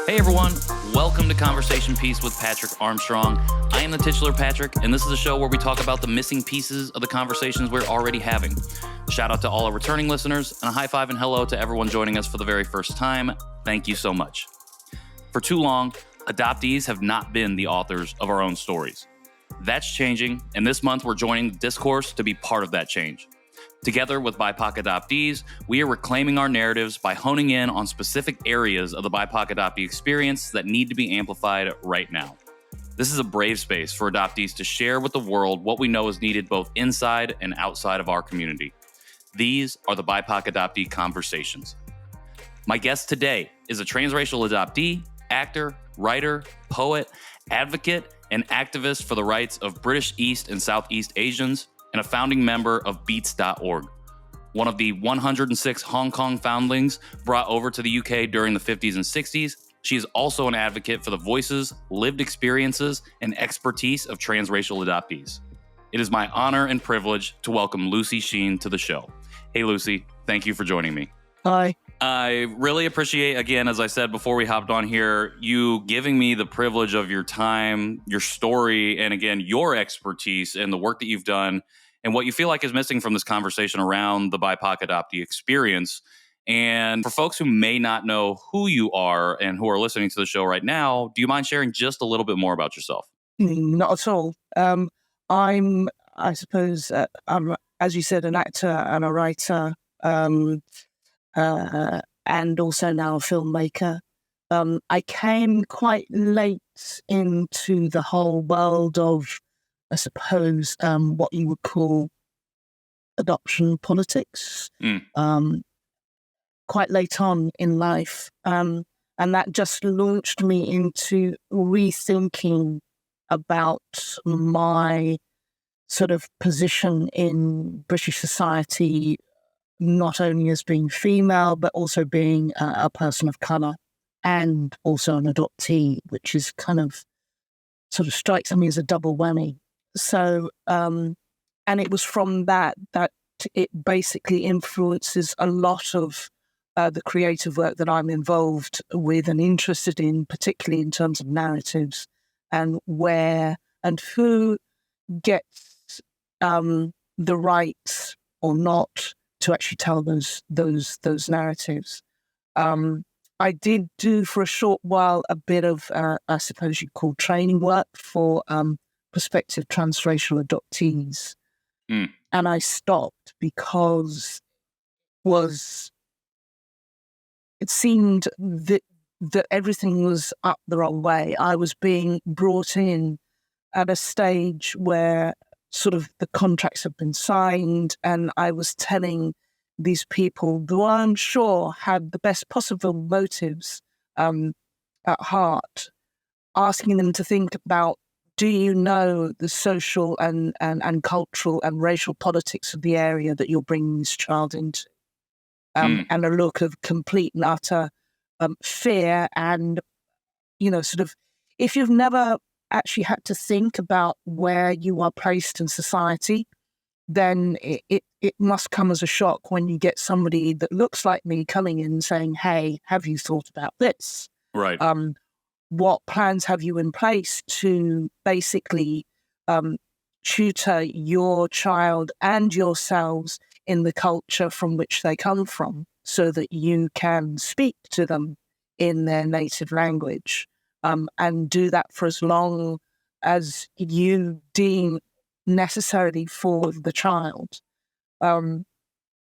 Hey everyone, welcome to Conversation Piece with Patrick Armstrong. I am the titular Patrick, and this is a show where we talk about the missing pieces of the conversations we're already having. Shout out to all our returning listeners, and a high five and hello to everyone joining us for the very first time. Thank you so much. For too long, adoptees have not been the authors of our own stories. That's changing, and this month we're joining Discourse to be part of that change. Together with BIPOC Adoptees, we are reclaiming our narratives by honing in on specific areas of the BIPOC adoptee experience that need to be amplified right now. This is a brave space for adoptees to share with the world what we know is needed both inside and outside of our community. These are the BIPOC Adoptee Conversations. My guest today is a transracial adoptee, actor, writer, poet, advocate, and activist for the rights of British East and Southeast Asians, and a founding member of Beats.org, one of the 106 Hong Kong foundlings brought over to the UK during the 50s and 60s. She is also an advocate for the voices, lived experiences, and expertise of transracial adoptees. It is my honor and privilege to welcome Lucy Sheen to the show. Hey, Lucy, thank you for joining me. Hi. I really appreciate, again, as I said before we hopped on here, you giving me the privilege of your time, your story, and again, your expertise and the work that you've done and what you feel like is missing from this conversation around the BIPOC adoptee experience. And for folks who may not know who you are and who are listening to the show right now, do you mind sharing just a little bit more about yourself? Not at all. I'm, as you said, an actor and a writer, and also now a filmmaker. I came quite late into the whole world of, I suppose, what you would call adoption politics, quite late on in life. And that just launched me into rethinking about my sort of position in British society, not only as being female, but also being a person of colour and also an adoptee, which is kind of sort of strikes me as a double whammy. So, and it was from that it basically influences a lot of the creative work that I'm involved with and interested in, particularly in terms of narratives and where and who gets the right or not to actually tell those narratives. I did do for a short while a bit of, I suppose you'd call training work for prospective transracial adoptees. And I stopped because it seemed that everything was up the wrong way. I was being brought in at a stage where sort of the contracts have been signed, and I was telling these people who I'm sure had the best possible motives at heart, asking them to think about, do you know the social and cultural and racial politics of the area that you're bringing this child into? And a look of complete and utter fear and, sort of, if you've never actually had to think about where you are placed in society, then it must come as a shock when you get somebody that looks like me coming in and saying, hey, have you thought about this? Right. What plans have you in place to basically tutor your child and yourselves in the culture from which they come from so that you can speak to them in their native language and do that for as long as you deem necessary for the child.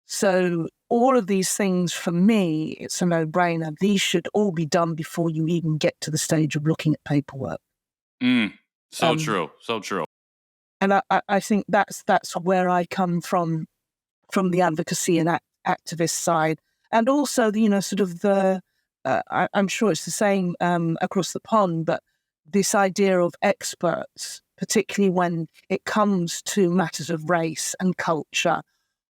So all of these things, for me, it's a no-brainer. These should all be done before you even get to the stage of looking at paperwork. So true. And I think that's where I come from the advocacy and activist side. And also, sort of the, I'm sure it's the same across the pond, but this idea of experts, particularly when it comes to matters of race and culture,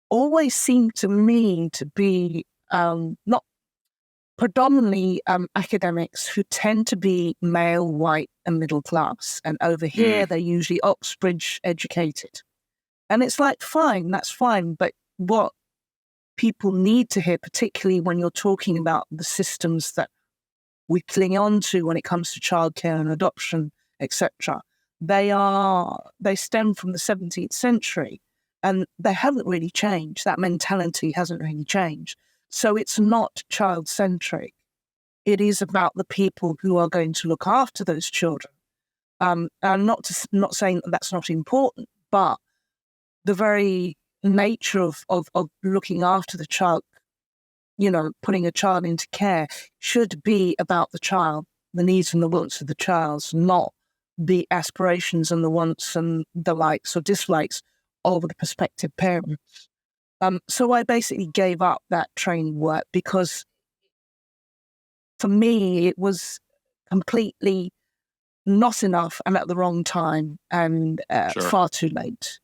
always seem to me to be not predominantly academics who tend to be male, white, and middle class. And over here, they're usually Oxbridge educated. And it's like, fine, that's fine. But what people need to hear, particularly when you're talking about the systems that we cling on to when it comes to childcare and adoption, etc., they stem from the 17th century, and they haven't really changed. That mentality hasn't really changed. So it's not child-centric. It is about the people who are going to look after those children. I'm not saying that that's not important, but the very nature of looking after the child, putting a child into care, should be about the child, the needs and the wants of the child, not the aspirations and the wants and the likes or dislikes of the prospective parents. So I basically gave up that training work because for me, it was completely not enough and at the wrong time and far too late,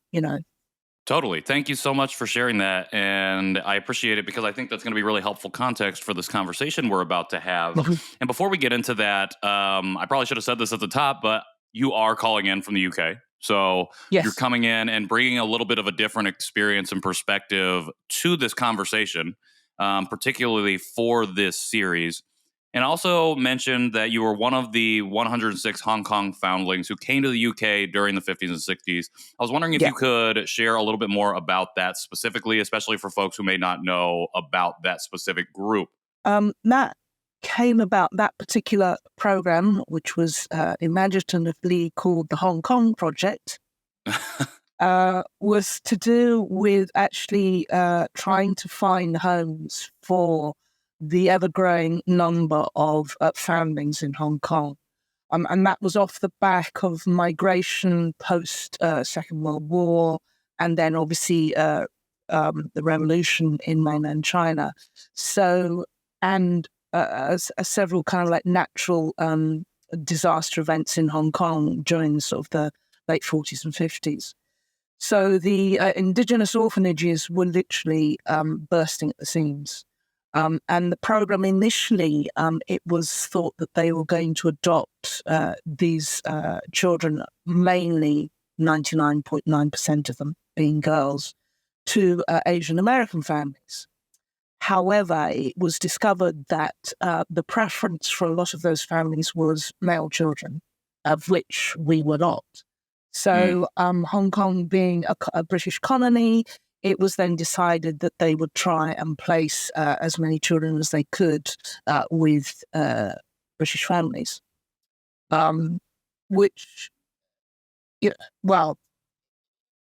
Totally. Thank you so much for sharing that. And I appreciate it because I think that's going to be really helpful context for this conversation we're about to have. And before we get into that, I probably should have said this at the top, but you are calling in from the UK. So Yes. You're coming in and bringing a little bit of a different experience and perspective to this conversation, particularly for this series. And also mentioned that you were one of the 106 Hong Kong foundlings who came to the UK during the 50s and 60s. I was wondering if you could share a little bit more about that specifically, especially for folks who may not know about that specific group. That came about, that particular program, which was imaginatively called the Hong Kong Project, was to do with actually trying to find homes for the ever-growing number of foundlings in Hong Kong. And that was off the back of migration post Second World War, and then obviously the revolution in mainland China. So, and several kind of like natural disaster events in Hong Kong during sort of the late 40s and 50s. So the indigenous orphanages were literally bursting at the seams. And the program initially, it was thought that they were going to adopt these children, mainly 99.9% of them being girls, to Asian American families. However, it was discovered that the preference for a lot of those families was male children, of which we were not. So Hong Kong being a British colony, it was then decided that they would try and place as many children as they could with British families, which,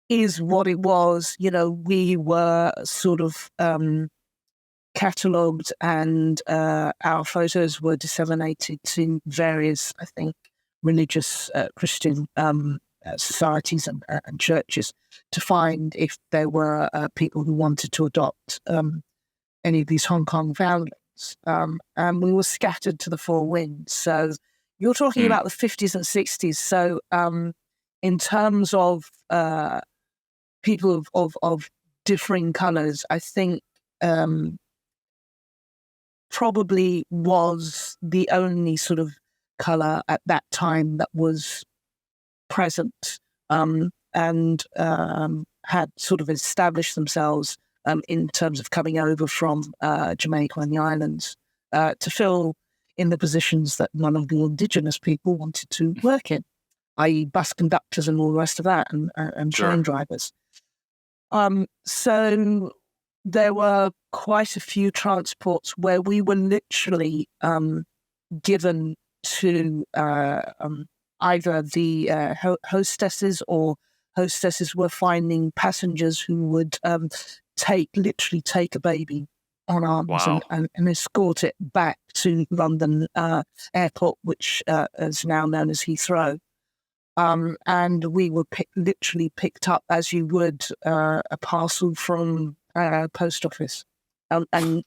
is what it was. We were sort of catalogued, and our photos were disseminated to various, I think, religious Christian societies and churches to find if there were people who wanted to adopt any of these Hong Kong foundlings. And we were scattered to the four winds. So you're talking about the 50s and 60s. So in terms of people of differing colours, I think probably was the only sort of colour at that time that was present and had sort of established themselves in terms of coming over from Jamaica and the islands to fill in the positions that none of the indigenous people wanted to work in, i.e. bus conductors and all the rest of that, and train drivers. So there were quite a few transports where we were literally given to either the hostesses, or hostesses were finding passengers who would literally take a baby on arms and escort it back to London Airport, which is now known as Heathrow. And we were literally picked up as you would a parcel from a post office, and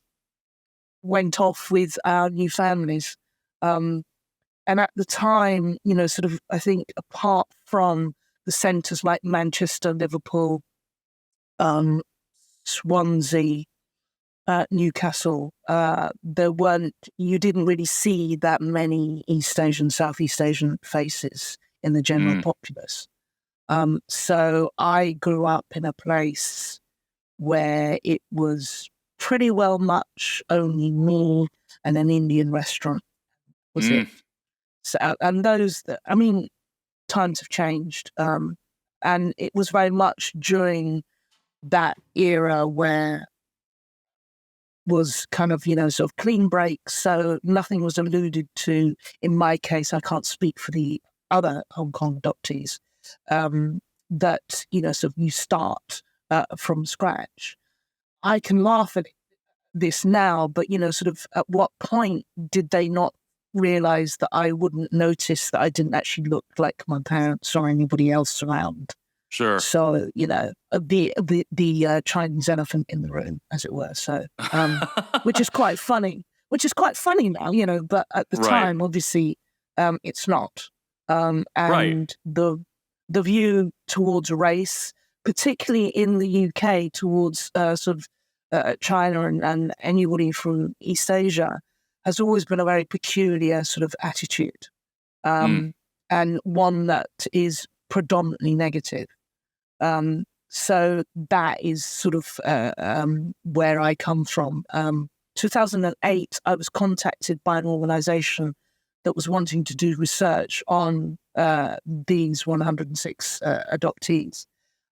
went off with our new families. And at the time, sort of, I think apart from the centres like Manchester, Liverpool, Swansea, Newcastle, you didn't really see that many East Asian, Southeast Asian faces in the general populace. So I grew up in a place where it was pretty well much only me and an Indian restaurant was it. So, and times have changed. And it was very much during that era where was kind of, sort of clean break. So nothing was alluded to. In my case, I can't speak for the other Hong Kong adoptees, that, sort of you start from scratch. I can laugh at this now, but, sort of at what point did they not realize that I wouldn't notice that I didn't actually look like my parents or anybody else around? Sure. So, the Chinese elephant in the room, as it were. So, which is quite funny. Which is quite funny now, but at the time, obviously, it's not. And the view towards race, particularly in the UK, towards sort of China and anybody from East Asia, has always been a very peculiar sort of attitude, and one that is predominantly negative. So that is sort of where I come from. 2008, I was contacted by an organization that was wanting to do research on these 106 adoptees.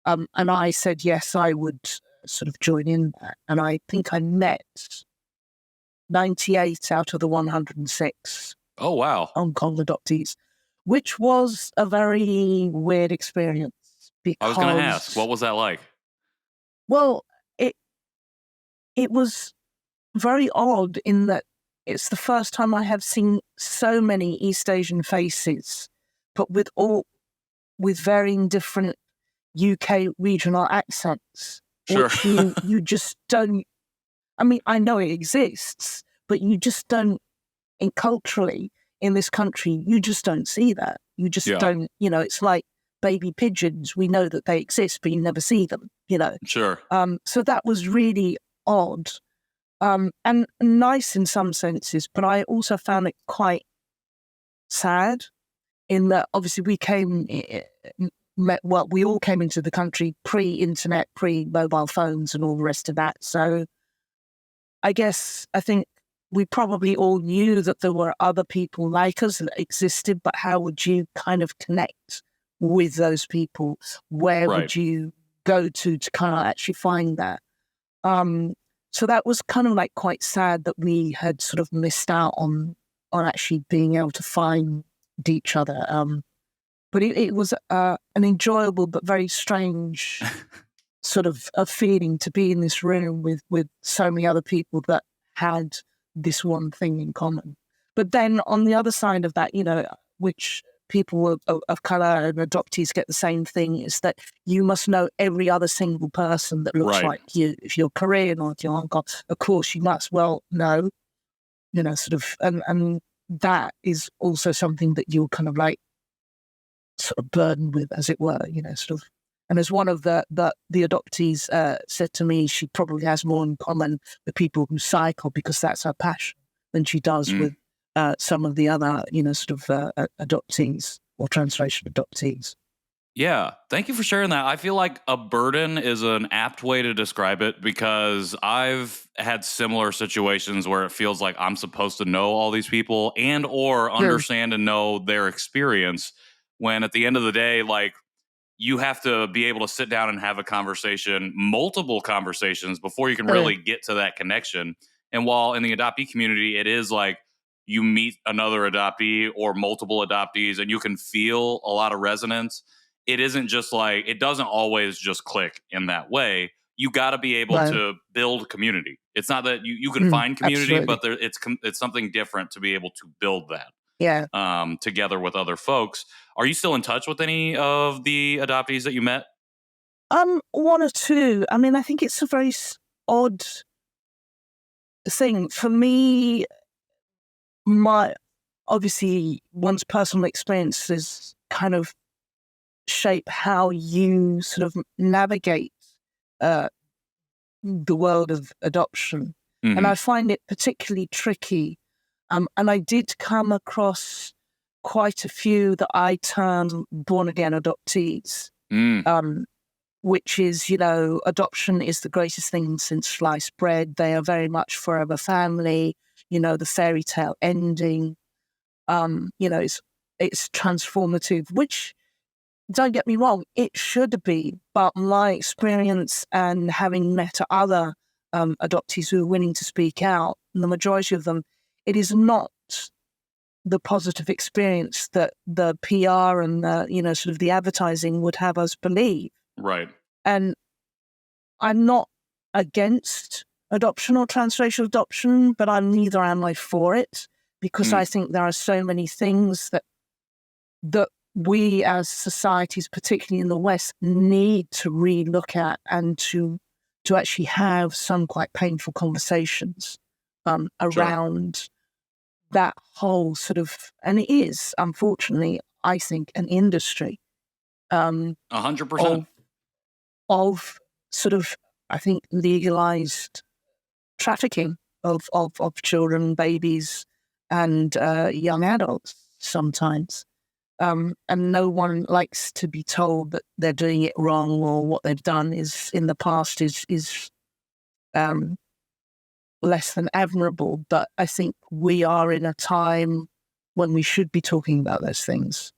And I said, yes, I would sort of join in that. And I think I met 98 out of the 106 Oh, wow. Hong Kong adoptees, which was a very weird experience. Because, I was going to ask, what was that like? Well, it was very odd in that it's the first time I have seen so many East Asian faces, but with varying different UK regional accents. Sure. Which you just don't. I mean, I know it exists, but you just don't. Culturally, in this country, you just don't see that. You just don't. It's like baby pigeons. We know that they exist, but you never see them. Sure. So that was really odd, and nice in some senses. But I also found it quite sad in that obviously we all came into the country pre-internet, pre-mobile phones, and all the rest of that. So I think we probably all knew that there were other people like us that existed, but how would you kind of connect with those people? Where would you go to kind of actually find that? So that was kind of like quite sad that we had sort of missed out on actually being able to find each other. But it was an enjoyable but very strange sort of a feeling to be in this room with so many other people that had this one thing in common. But then on the other side of that, which people of colour and adoptees get the same thing, is that you must know every other single person that looks like you. If you're Korean or if you're Hong Kong, of course you must well know, sort of, and that is also something that you're kind of like sort of burdened with, as it were, sort of. And as one of the adoptees said to me, she probably has more in common with people who cycle because that's her passion than she does with some of the other, sort of adoptees or transracial adoptees. Yeah. Thank you for sharing that. I feel like a burden is an apt way to describe it because I've had similar situations where it feels like I'm supposed to know all these people and or understand and know their experience when at the end of the day, like, you have to be able to sit down and have a conversation, multiple conversations before you can really get to that connection. And while in the adoptee community, it is like you meet another adoptee or multiple adoptees and you can feel a lot of resonance. It isn't just like, it doesn't always just click in that way. You got to be able to build community. It's not that you can find community, but it's something different to be able to build that. Yeah. Together with other folks. Are you still in touch with any of the adoptees that you met? One or two. I mean, I think it's a very odd thing. For me, obviously one's personal experiences kind of shape how you sort of navigate the world of adoption. And I find it particularly tricky. And I did come across quite a few that I term born-again adoptees, which is, adoption is the greatest thing since sliced bread. They are very much forever family, the fairy tale ending. It's transformative, which, don't get me wrong, it should be. But my experience and having met other adoptees who are willing to speak out, the majority of them, it is not the positive experience that the PR and the, sort of the advertising would have us believe. Right. And I'm not against adoption or transracial adoption, but neither am I for it, because I think there are so many things that we as societies, particularly in the West, need to re-look at and to actually have some quite painful conversations around that whole sort of, and it is, unfortunately, I think, an industry 100% of sort of, I think, legalized trafficking of children, babies, and young adults sometimes. And no one likes to be told that they're doing it wrong, or what they've done is in the past is less than admirable. But I think we are in a time when we should be talking about those things,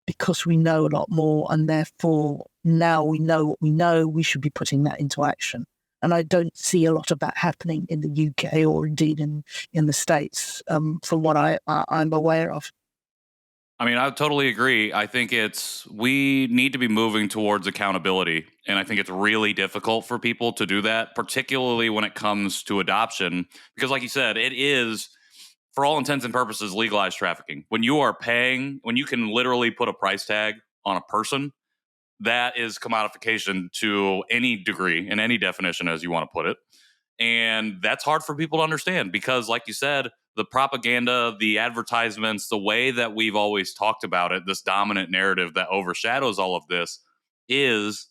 because we know a lot more, and therefore now we know what we know, we should be putting that into action. And I don't see a lot of that happening in the UK or indeed in the States, from what I'm aware of. I mean, I totally agree. I think we need to be moving towards accountability. And I think it's really difficult for people to do that, particularly when it comes to adoption. Because like you said, it is, for all intents and purposes, legalized trafficking. When you can literally put a price tag on a person, that is commodification to any degree, in any definition, as you want to put it. And that's hard for people to understand because, like you said, the propaganda, the advertisements, the way that we've always talked about it, this dominant narrative that overshadows all of this is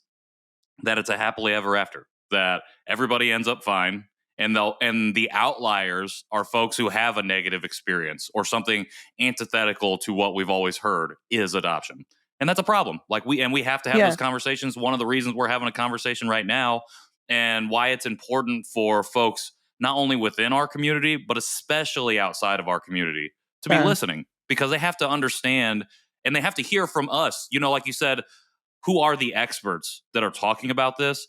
that it's a happily ever after, that everybody ends up fine. And the outliers are folks who have a negative experience or something antithetical to what we've always heard is adoption. And that's a problem. We have to have those conversations. One of the reasons we're having a conversation right now, and why it's important for folks not only within our community, but especially outside of our community to be listening, because they have to understand and they have to hear from us. Like you said, who are the experts that are talking about this?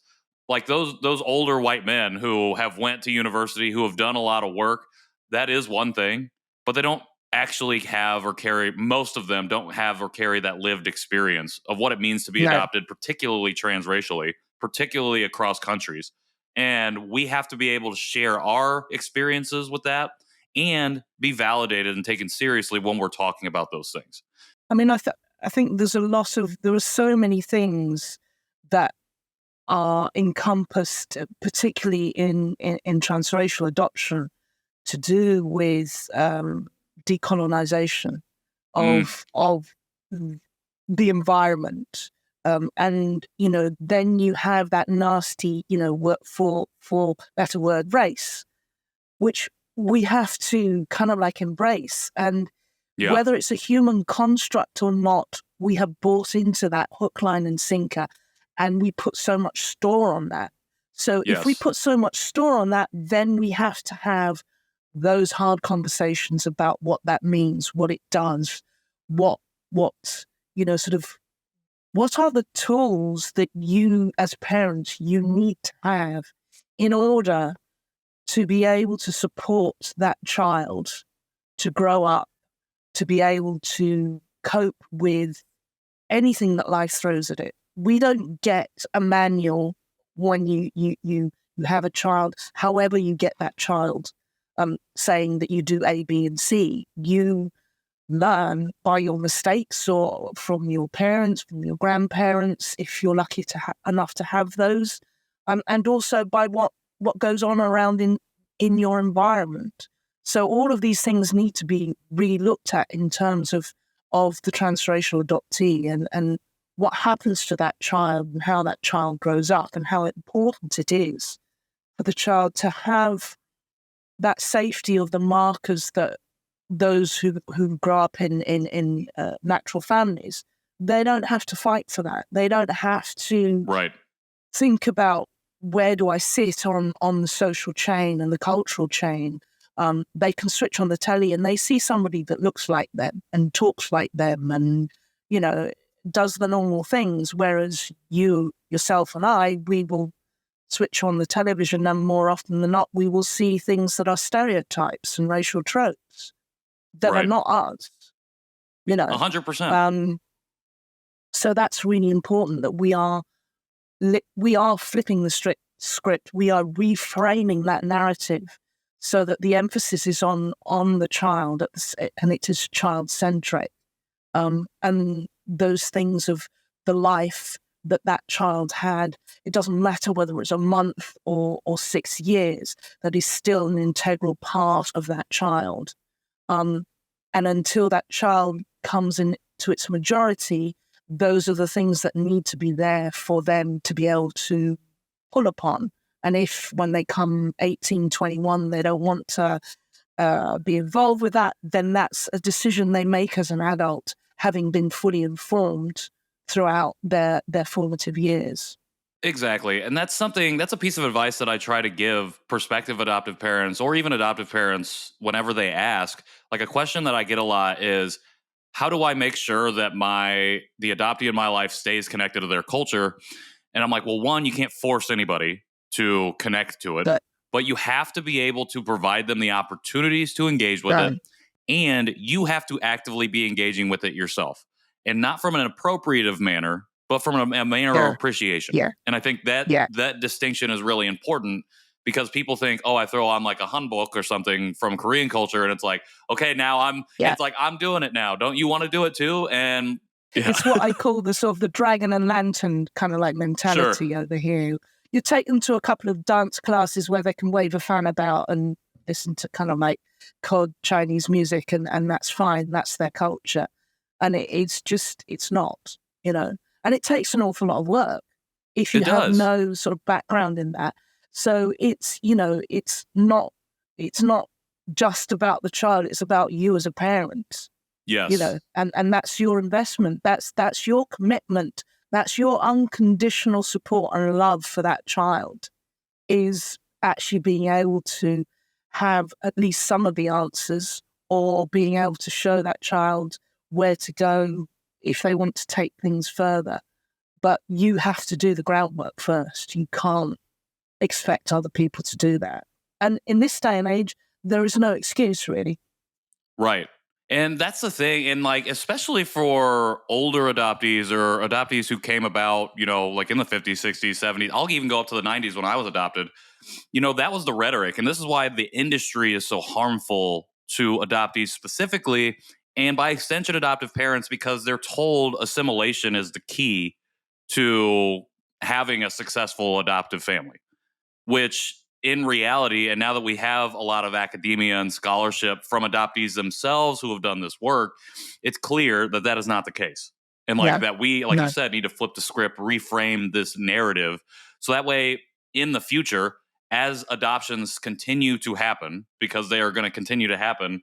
Like those older white men who have went to university, who have done a lot of work, that is one thing, but they don't actually have or carry, most of them don't have or carry that lived experience of what it means to be adopted, particularly transracially, particularly across countries. And we have to be able to share our experiences with that and be validated and taken seriously when we're talking about those things. I mean, I think there are so many things that are encompassed, particularly in transracial adoption, to do with decolonization of the environment. And, then you have that nasty, for better word, race, which we have to kind of embrace. And whether it's a human construct or not, we have bought into that hook, line, and sinker, and we put so much store on that. So if we put so much store on that, then we have to have those hard conversations about what that means, what it does, what what are the tools that you as parents, you need to have in order to be able to support that child to grow up, to be able to cope with anything that life throws at it. We don't get a manual when you have a child, however you get that child, saying that you do A, B, and C. You learn by your mistakes or from your parents, from your grandparents, if you're lucky enough to have those, and also by what goes on around in your environment. So all of these things need to be really looked at in terms of the transracial adoptee and what happens to that child and how that child grows up and how important it is for the child to have that safety of the markers that those who grow up in natural families, they don't have to fight for that. They don't have to think about, where do I sit on the social chain and the cultural chain. They can switch on the telly and they see somebody that looks like them and talks like them and, does the normal things. Whereas yourself and I, we will switch on the television and more often than not, we will see things that are stereotypes and racial tropes that are not us, 100%. So that's really important, that we are flipping the script. We are reframing that narrative so that the emphasis is on the child and it is child-centric. And those things of the life that child had, it doesn't matter whether it's a month or 6 years, that is still an integral part of that child. And until that child comes into its majority, those are the things that need to be there for them to be able to pull upon. And if when they come 18, 21, they don't want to be involved with that, then that's a decision they make as an adult, having been fully informed throughout their formative years. Exactly. And that's a piece of advice that I try to give prospective adoptive parents or even adoptive parents whenever they ask. Like, a question that I get a lot is, how do I make sure that the adoptee in my life stays connected to their culture? And I'm like, well, one, you can't force anybody to connect to it, but you have to be able to provide them the opportunities to engage with it. And you have to actively be engaging with it yourself, and not from an appropriative manner, but from a manner of appreciation. And I think that distinction is really important, because people think, oh, I throw on like a hanbok or something from Korean culture, and it's like, okay, now it's like, I'm doing it now. Don't you want to do it too? And it's what I call the sort of the dragon and lantern kind of like mentality over here. You take them to a couple of dance classes where they can wave a fan about and listen to kind of like cod Chinese music, and that's fine. That's their culture. And it's not, and it takes an awful lot of work if you have no sort of background in that. So it's not just about the child. It's about you as a parent. Yes. And that's your investment. That's your commitment. That's your unconditional support and love for that child, is actually being able to have at least some of the answers, or being able to show that child where to go if they want to take things further. But you have to do the groundwork first. You can't expect other people to do that. And in this day and age, there is no excuse, really. Right. And that's the thing. And like, especially for older adoptees or adoptees who came about, like in the 50s, 60s, 70s, I'll even go up to the 90s when I was adopted. That was the rhetoric. And this is why the industry is so harmful to adoptees specifically, and by extension, adoptive parents, because they're told assimilation is the key to having a successful adoptive family, which in reality, and now that we have a lot of academia and scholarship from adoptees themselves who have done this work, it's clear that that is not the case. And that we, you said, need to flip the script, reframe this narrative. So that way, in the future, as adoptions continue to happen, because they are going to continue to happen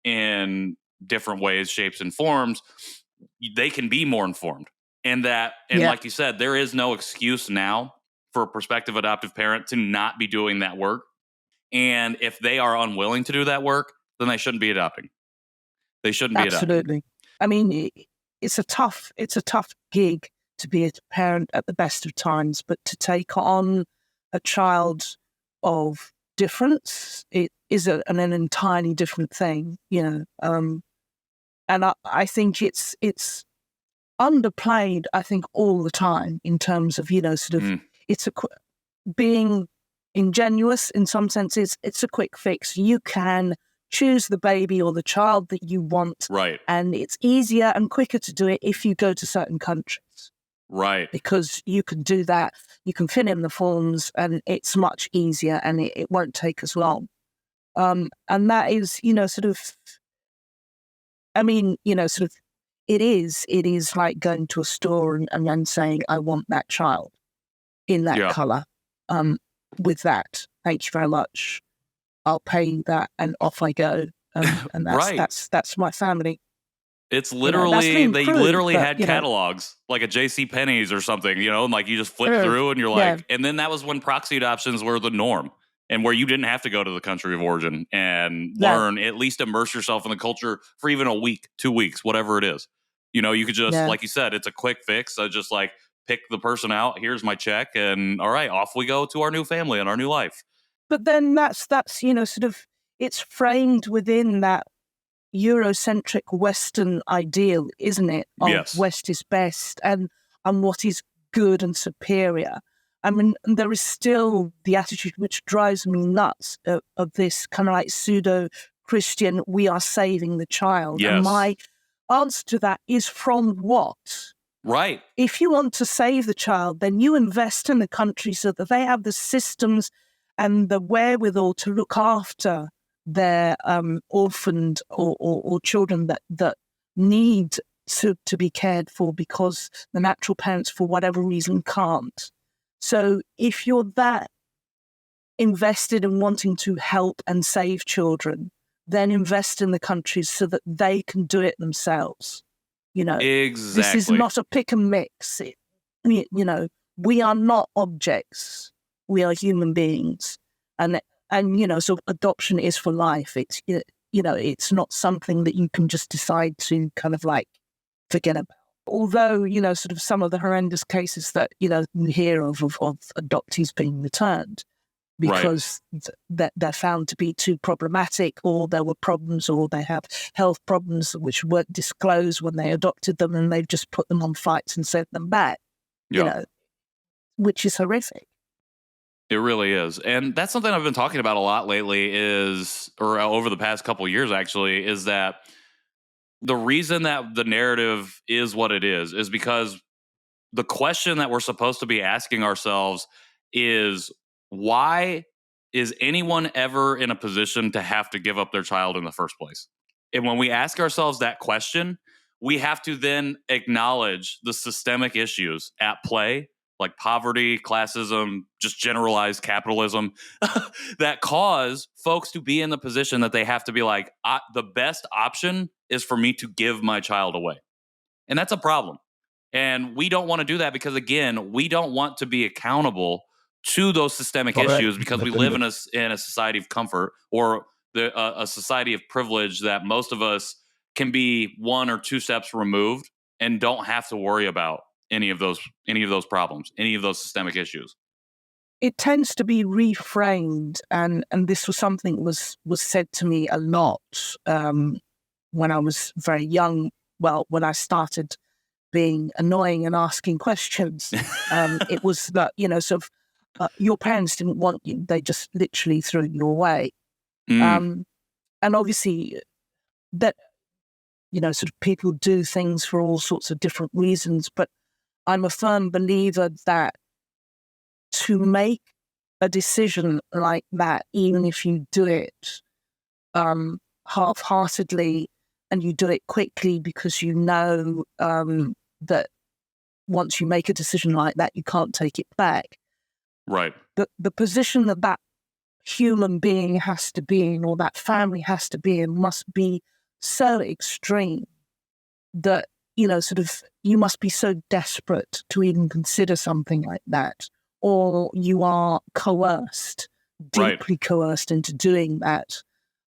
in different ways, shapes, and forms, they can be more informed. And like you said, there is no excuse now for a prospective adoptive parent to not be doing that work. And if they are unwilling to do that work, then they shouldn't be adopting. They shouldn't be adopting. Absolutely. I mean, it's a tough gig to be a parent at the best of times, but to take on a child of difference, it is an entirely different thing, and I think it's underplayed, I think, all the time, in terms of, it's being ingenuous in some senses. It's a quick fix. You can choose the baby or the child that you want. Right. And it's easier and quicker to do it if you go to certain countries. Right. Because you can do that. You can fill in the forms and it's much easier, and it won't take as long. And that is, it is like going to a store and then saying, I want that child in that color, with that. Thank you very much. I'll pay you that, and off I go. And Right. that's my family. It's That's literally, been they proved, literally but had catalogs, like a J.C. Penney's or something, and like you just flip through and you're yeah, like, and then that was when proxy adoptions were the norm, and where you didn't have to go to the country of origin and no, learn, at least immerse yourself in the culture for even a week, 2 weeks, whatever it is. You could just, yeah. like you said, it's a quick fix. So just like pick the person out, here's my check, and all right, off we go to our new family and our new life. But then that's sort of, it's framed within that Eurocentric Western ideal, isn't it? Of Yes. West is best and what is good and superior. I mean, there is still the attitude which drives me nuts of this kind of like pseudo Christian, we are saving the child. And Yes. my answer to that is, from what? Right. If you want to save the child, then you invest in the country so that they have the systems and the wherewithal to look after their orphaned or children that need to be cared for because the natural parents, for whatever reason, can't. So if you're that invested in wanting to help and save children, then invest in the countries so that they can do it themselves. This is Exactly. not a pick and mix. We are not objects. We are human beings. And so adoption is for life. It's, it's not something that you can just decide to kind of like forget about. Although, sort of some of the horrendous cases that, you hear of adoptees being returned because they're found to be too problematic, or there were problems, or they have health problems which weren't disclosed when they adopted them, and they've just put them on flights and sent them back, which is horrific. It really is. And that's something I've been talking about a lot lately or over the past couple of years actually, is that the reason that the narrative is what it is because the question that we're supposed to be asking ourselves is, why is anyone ever in a position to have to give up their child in the first place? And when we ask ourselves that question, we have to then acknowledge the systemic issues at play, like poverty, classism, just generalized capitalism, that cause folks to be in the position that they have to be like, the best option is for me to give my child away. And that's a problem. And we don't want to do that because, again, we don't want to be accountable to those systemic issues because we live in a society of comfort, or a society of privilege that most of us can be 1 or 2 steps removed and don't have to worry about any of those problems, any of those systemic issues. It tends to be reframed, and this was something was said to me a lot when I was very young. Well, when I started being annoying and asking questions, it was that sort of your parents didn't want you; they just literally threw you away. And obviously, that sort of people do things for all sorts of different reasons, but I'm a firm believer that to make a decision like that, even if you do it half-heartedly and you do it quickly because you know that once you make a decision like that, you can't take it back. Right. The position that human being has to be in, or that family has to be in, must be so extreme that, sort of, you must be so desperate to even consider something like that, or you are coerced, deeply coerced into doing that.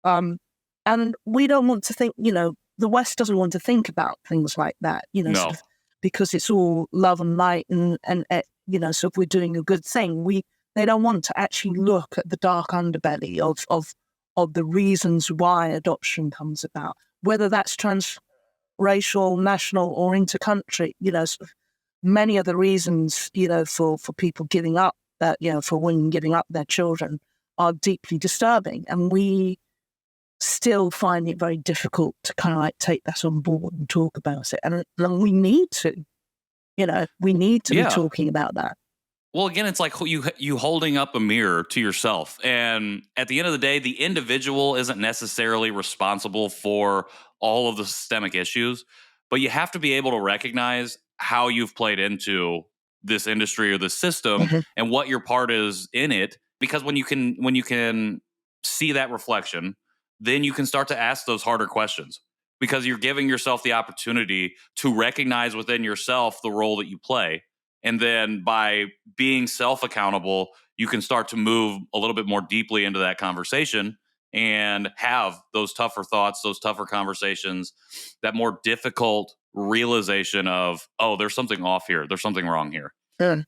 And we don't want to think, the West doesn't want to think about things like that, No. sort of, because it's all love and light and so if we're doing a good thing, they don't want to actually look at the dark underbelly of the reasons why adoption comes about, whether that's transracial, national, or intercountry. Sort of many of the reasons, for people giving up that, for women giving up their children are deeply disturbing, and we still find it very difficult to kind of like take that on board and talk about it. And we need to, be talking about that. Well, again, it's like you holding up a mirror to yourself. And at the end of the day, the individual isn't necessarily responsible for all of the systemic issues, but you have to be able to recognize how you've played into this industry or the system and what your part is in it. Because when you can see that reflection, then you can start to ask those harder questions because you're giving yourself the opportunity to recognize within yourself the role that you play. And then by being self accountable, you can start to move a little bit more deeply into that conversation and have those tougher thoughts, those tougher conversations, that more difficult realization of, oh, there's something off here. There's something wrong here. Yeah.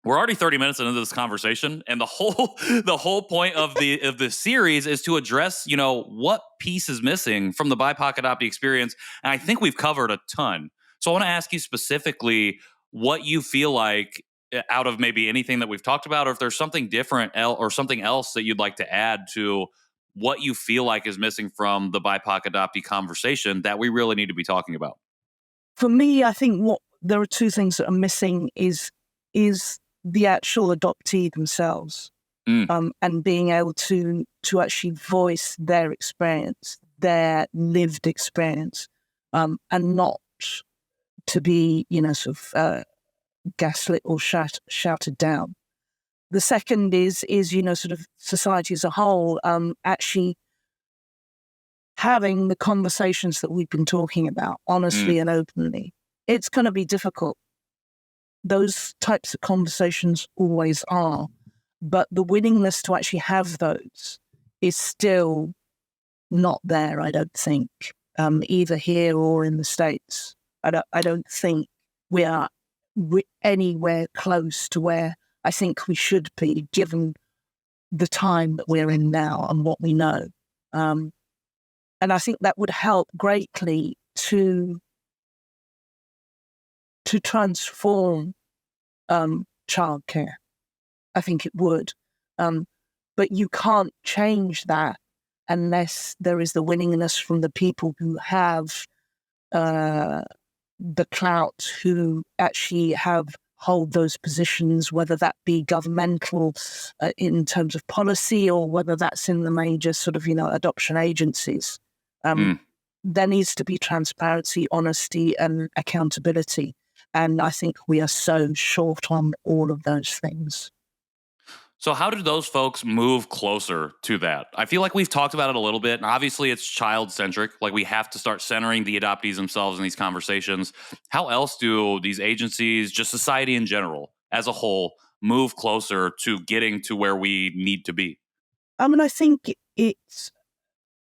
We're already 30 minutes into this conversation, and the whole point of the series is to address, what piece is missing from the BIPOC adoptee experience. And I think we've covered a ton. So I want to ask you specifically what you feel like out of maybe anything that we've talked about, or if there's something different or something else that you'd like to add to what you feel like is missing from the BIPOC adoptee conversation that we really need to be talking about. For me, I think there are two things that are missing is the actual adoptee themselves, and being able to actually voice their experience, their lived experience, and not to be, gaslit or shouted down. The second is sort of society as a whole, actually having the conversations that we've been talking about honestly and openly. It's going to be difficult. Those types of conversations always are, but the willingness to actually have those is still not there, I don't think, either here or in the States. I don't think we are anywhere close to where I think we should be, given the time that we're in now and what we know. And I think that would help greatly to transform childcare. I think it would. But you can't change that unless there is the willingness from the people who have the clout, who actually hold those positions, whether that be governmental in terms of policy or whether that's in the major sort of, adoption agencies. There needs to be transparency, honesty, and accountability. And I think we are so short on all of those things. So how did those folks move closer to that? I feel like we've talked about it a little bit, and obviously it's child-centric. Like, we have to start centering the adoptees themselves in these conversations. How else do these agencies, just society in general, as a whole, move closer to getting to where we need to be? I think it's,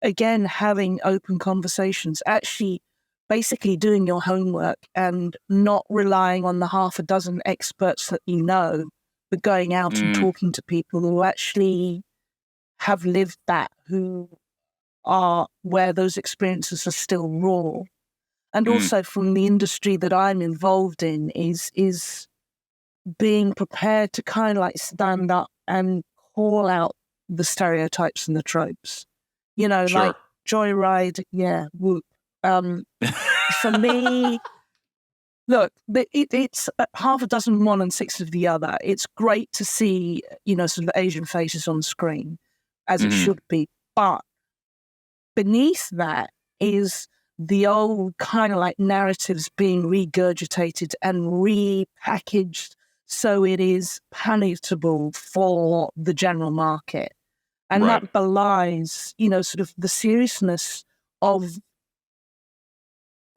again, having open conversations, actually basically doing your homework and not relying on the half a dozen experts that you know, but going out and talking to people who actually have lived that, who are where those experiences are still raw. And also from the industry that I'm involved in is being prepared to kind of like stand up and call out the stereotypes and the tropes. Like Joyride, whoop. For me, look, it's half a dozen one and six of the other. It's great to see, sort of Asian faces on screen, as it should be. But beneath that is the old kind of like narratives being regurgitated and repackaged so it is palatable for the general market. And that belies, sort of the seriousness of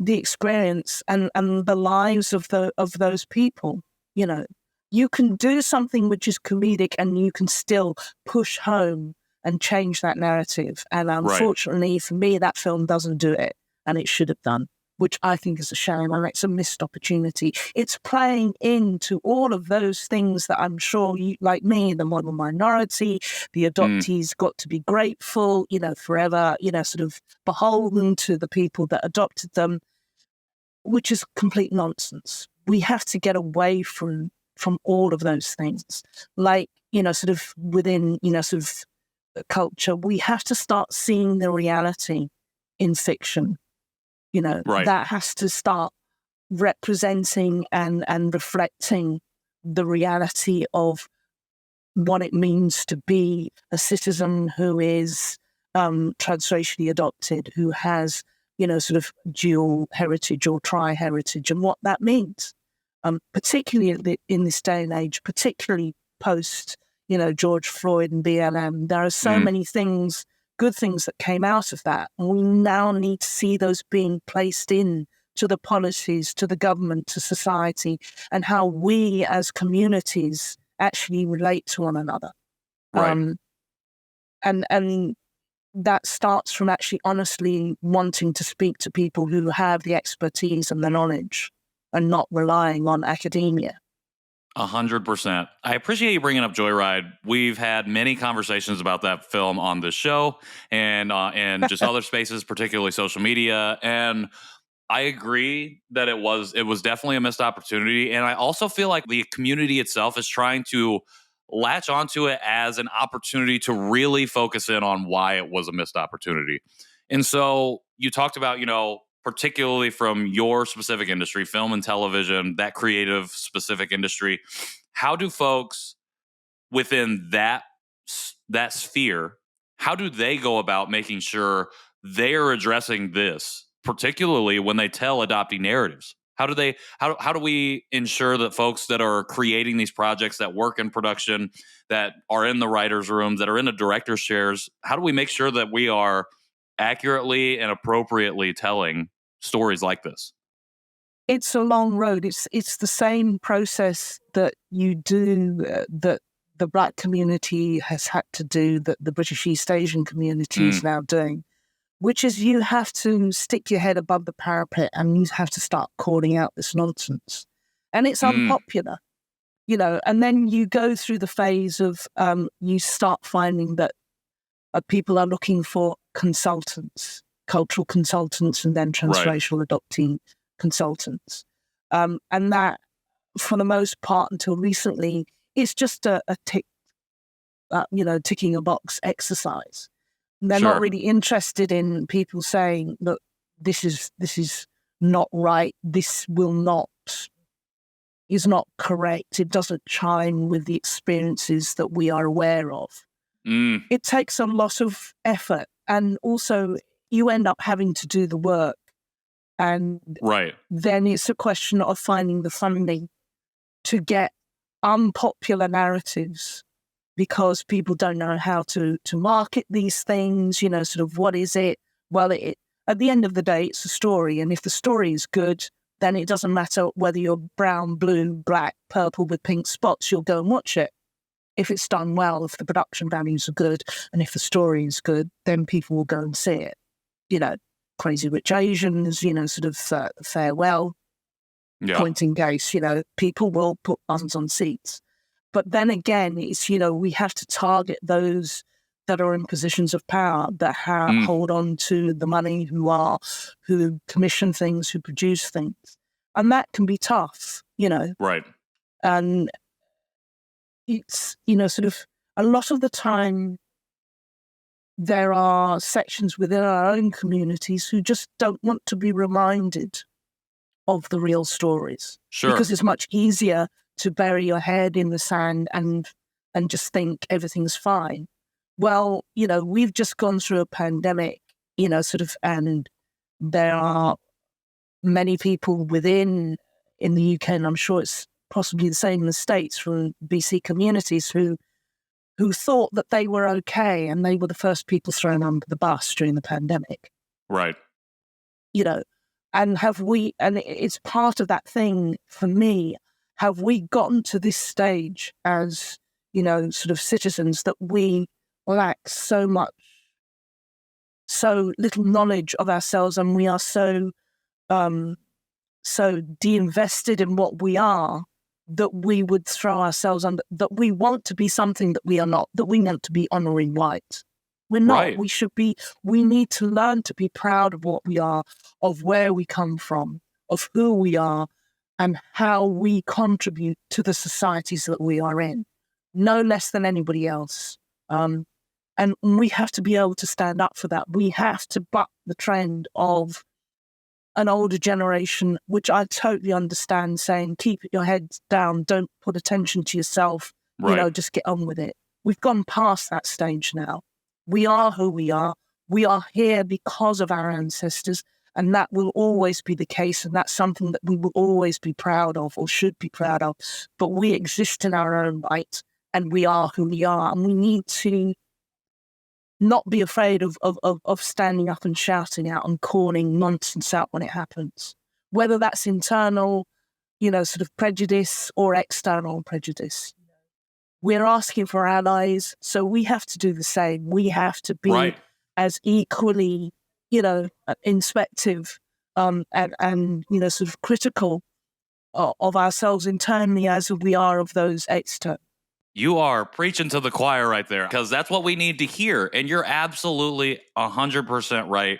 the experience and the lives of those people. You can do something which is comedic and you can still push home and change that narrative. And unfortunately for me, that film doesn't do it, and it should have done, which I think is a shame. And it's a missed opportunity. It's playing into all of those things that I'm sure you, like me, the model minority, the adoptees got to be grateful, forever, sort of beholden to the people that adopted them, which is complete nonsense. We have to get away from all of those things. Like, sort of within, sort of culture, we have to start seeing the reality in fiction. That has to start representing and reflecting the reality of what it means to be a citizen who is transracially adopted, who has, sort of dual heritage or tri-heritage, and what that means, particularly in this day and age, particularly post, George Floyd and BLM. There are so many things, good things that came out of that. And we now need to see those being placed in to the policies, to the government, to society, and how we as communities actually relate to one another. Right. And that starts from actually honestly wanting to speak to people who have the expertise and the knowledge and not relying on academia. 100%. I appreciate you bringing up Joyride. We've had many conversations about that film on this show and just other spaces, particularly social media. And I agree that it was definitely a missed opportunity. And I also feel like the community itself is trying to latch onto it as an opportunity to really focus in on why it was a missed opportunity. And so you talked about, particularly from your specific industry, film and television, that creative specific industry, how do folks within that sphere, how do they go about making sure they are addressing this, particularly when they tell adoptee narratives? How do we ensure that folks that are creating these projects, that work in production, that are in the writers' rooms, that are in the director's chairs, how do we make sure that we are accurately and appropriately telling stories like this? It's a long road. It's the same process that you do that the Black community has had to do, that the British East Asian community is now doing, which is you have to stick your head above the parapet and you have to start calling out this nonsense. And it's unpopular, and then you go through the phase of you start finding that people are looking for consultants, cultural consultants, and then transracial adoptee consultants. And that, for the most part, until recently, it's just a ticking a box exercise. They're not really interested in people saying, look, this is not right. This is not correct. It doesn't chime with the experiences that we are aware of. It takes a lot of effort, and also you end up having to do the work. And then it's a question of finding the funding to get unpopular narratives, because people don't know how to market these things, sort of what is it? Well, at the end of the day, it's a story. And if the story is good, then it doesn't matter whether you're brown, blue, black, purple with pink spots, you'll go and watch it. If it's done well, if the production values are good, and if the story is good, then people will go and see it. Crazy Rich Asians, sort of farewell, pointing case, people will put buttons on seats. But then again, it's, we have to target those that are in positions of power, that hold on to the money, who commission things, who produce things. And that can be tough, Right. And it's, sort of a lot of the time, there are sections within our own communities who just don't want to be reminded of the real stories. Sure. Because it's much easier to bury your head in the sand and just think everything's fine. Well, we've just gone through a pandemic, and there are many people in the UK, and I'm sure it's possibly the same in the States, from BC communities who thought that they were okay, and they were the first people thrown under the bus during the pandemic. Right. And it's part of that thing for me, have we gotten to this stage as, sort of citizens, that we lack so little knowledge of ourselves, and we are so de-invested in what we are, that we would throw ourselves under, that we want to be something that we are not, that we want to be honorary white. We're not. Right. We need to learn to be proud of what we are, of where we come from, of who we are, and how we contribute to the societies that we are in, no less than anybody else. And we have to be able to stand up for that. We have to buck the trend of an older generation, which I totally understand, saying, keep your head down, don't put attention to yourself, just get on with it. We've gone past that stage now. We are who we are. We are here because of our ancestors, and that will always be the case, and that's something that we will always be proud of, or should be proud of. But we exist in our own right, and we are who we are. And we need to not be afraid of standing up and shouting out and calling nonsense out when it happens, whether that's internal, sort of prejudice or external prejudice. We're asking for allies, so we have to do the same. We have to be as equally, inspective and sort of critical of ourselves internally as we are of those external. You are preaching to the choir right there, because that's what we need to hear. And you're absolutely 100% right.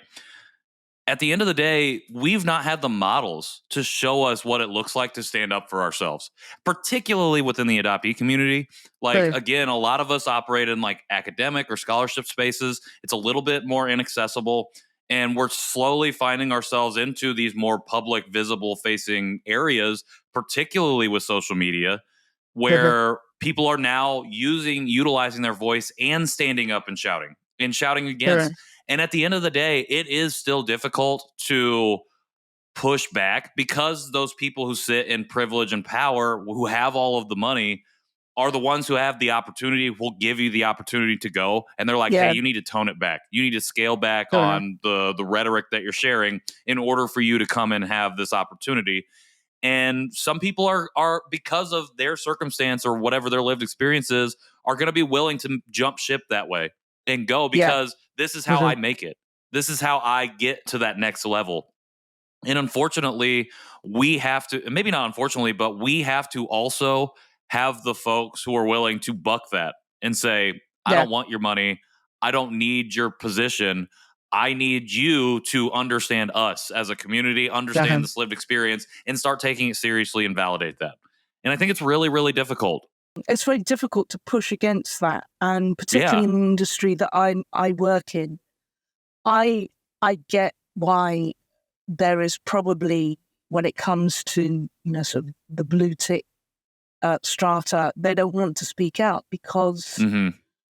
At the end of the day, we've not had the models to show us what it looks like to stand up for ourselves, particularly within the adoptee community. Again, a lot of us operate in like academic or scholarship spaces. It's a little bit more inaccessible. And we're slowly finding ourselves into these more public, visible facing areas, particularly with social media, where people are now utilizing their voice and standing up and shouting against. And at the end of the day, it is still difficult to push back, because those people who sit in privilege and power, who have all of the money, are the ones who have the opportunity, will give you the opportunity to go. And they're like, hey, you need to tone it back. You need to scale back on the rhetoric that you're sharing in order for you to come and have this opportunity. And some people are because of their circumstance or whatever their lived experience is, are going to be willing to jump ship that way and go, because this is how I make it. This is how I get to that next level. And unfortunately, we have to, maybe not unfortunately, but we have to also have the folks who are willing to buck that and say, I don't want your money. I don't need your position. I need you to understand us as a community, understand this lived experience, and start taking it seriously and validate that. And I think it's really, really difficult. It's very difficult to push against that. And particularly in the industry that I work in, I get why there is probably, when it comes to, sort of the blue tick strata, they don't want to speak out, because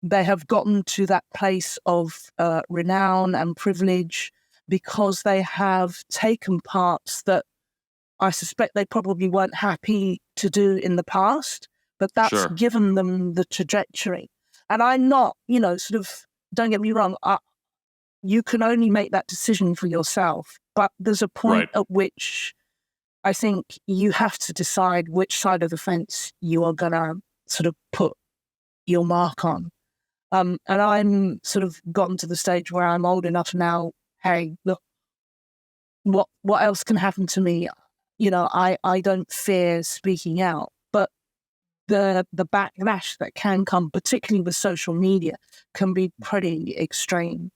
they have gotten to that place of renown and privilege, because they have taken parts that I suspect they probably weren't happy to do in the past, but that's given them the trajectory. And I'm not, sort of, don't get me wrong, you can only make that decision for yourself, but there's a point at which I think you have to decide which side of the fence you are going to sort of put your mark on. And I'm sort of gotten to the stage where I'm old enough now. Hey, look, what else can happen to me? I don't fear speaking out, but the backlash that can come, particularly with social media, can be pretty extreme.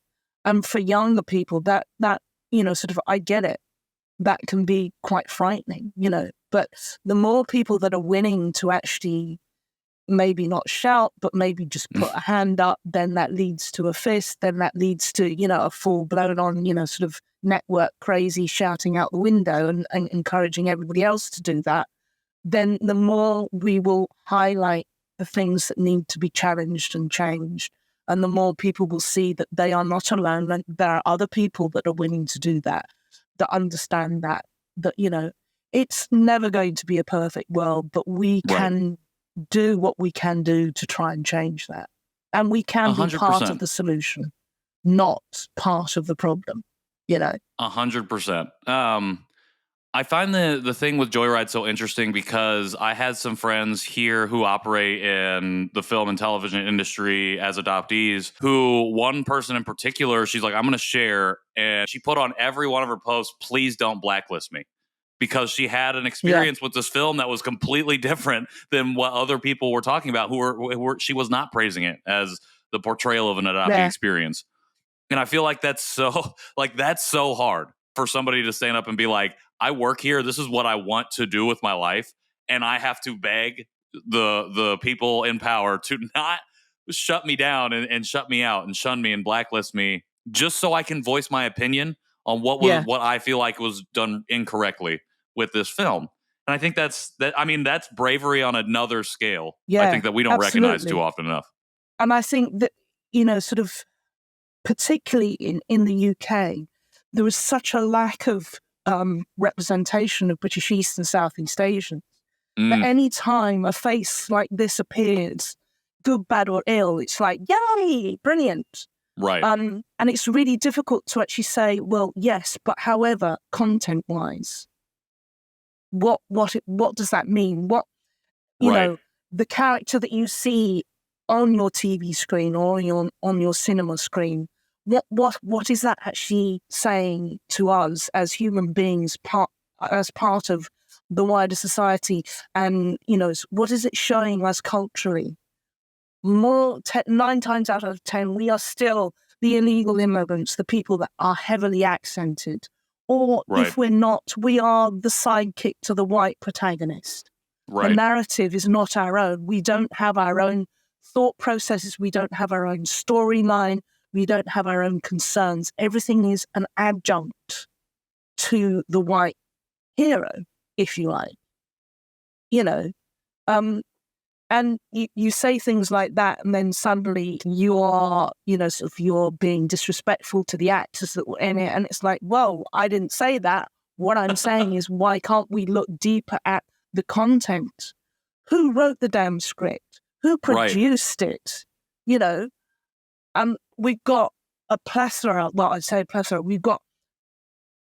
And for younger people, that sort of, I get it. That can be quite frightening, but the more people that are willing to actually maybe not shout, but maybe just put a hand up, then that leads to a fist, then that leads to, a full blown on, sort of network crazy shouting out the window and encouraging everybody else to do that. Then the more we will highlight the things that need to be challenged and changed. And the more people will see that they are not alone, and there are other people that are willing to do that understand that, it's never going to be a perfect world, but we can do what we can do to try and change that. And we can 100%. Be part of the solution, not part of the problem, 100%. I find the thing with Joyride so interesting, because I had some friends here who operate in the film and television industry as adoptees, who, one person in particular, she's like, I'm going to share. And she put on every one of her posts, please don't blacklist me, because she had an experience with this film that was completely different than what other people were talking about, who were she was not praising it as the portrayal of an adoptee experience. And I feel like that's so hard for somebody to stand up and be like, I work here. This is what I want to do with my life. And I have to beg the people in power to not shut me down and shut me out and shun me and blacklist me, just so I can voice my opinion on what I feel like was done incorrectly with this film. And I think that's bravery on another scale. I think that we don't recognize too often enough. And I think that, sort of, particularly in the UK, there is such a lack of representation of British East and Southeast Asians that any time a face like this appears, good, bad, or ill. It's like, yay, brilliant. Right. And it's really difficult to actually say, well, yes, but however, content-wise, what does that mean? What, you Right. know, the character that you see on your TV screen or on your cinema screen, what is that actually saying to us as human beings, as part of the wider society? And, what is it showing us culturally? 9 times out of 10, we are still the illegal immigrants, the people that are heavily accented. Or Right. if we're not, we are the sidekick to the white protagonist. The Right. narrative is not our own. We don't have our own thought processes. We don't have our own storyline. We don't have our own concerns. Everything is an adjunct to the white hero, if you like. And you say things like that, and then suddenly you are, you're being disrespectful to the actors that were in it. And it's like, whoa, I didn't say that. What I'm saying is, why can't we look deeper at the content? Who wrote the damn script? Who produced it? We've got a plethora, we've got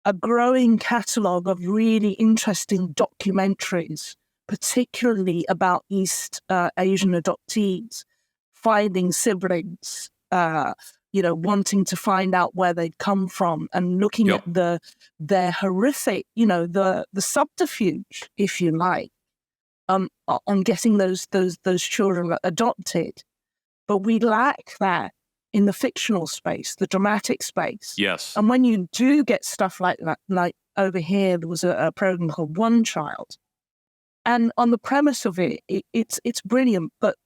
a growing catalogue of really interesting documentaries, particularly about East Asian adoptees, finding siblings, wanting to find out where they'd come from, and looking at their horrific, the subterfuge, if you like, on getting those children adopted. But we lack that in the fictional space, the dramatic space. Yes. And when you do get stuff like that, like over here, there was a program called One Child. And on the premise of it's brilliant. But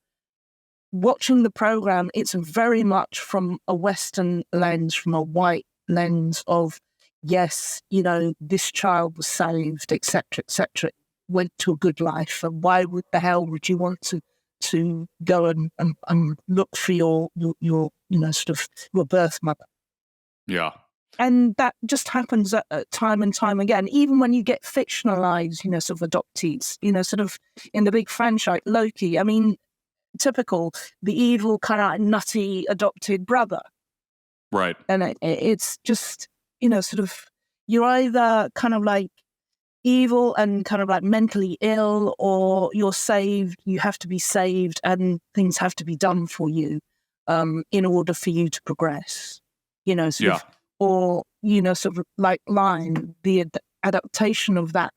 watching the program, it's very much from a Western lens, from a white lens of, yes, this child was saved, etc., went to a good life. And why the hell would you want to go and look for your your birth mother? Yeah. And that just happens time and time again, even when you get fictionalized, sort of adoptees, sort of in the big franchise, Loki. I mean, typical, the evil kind of nutty adopted brother. Right. And it's just, sort of, you're either kind of like evil and kind of like mentally ill, or you're saved, you have to be saved, and things have to be done for you in order for you to progress, or, sort of like Line, the adaptation of that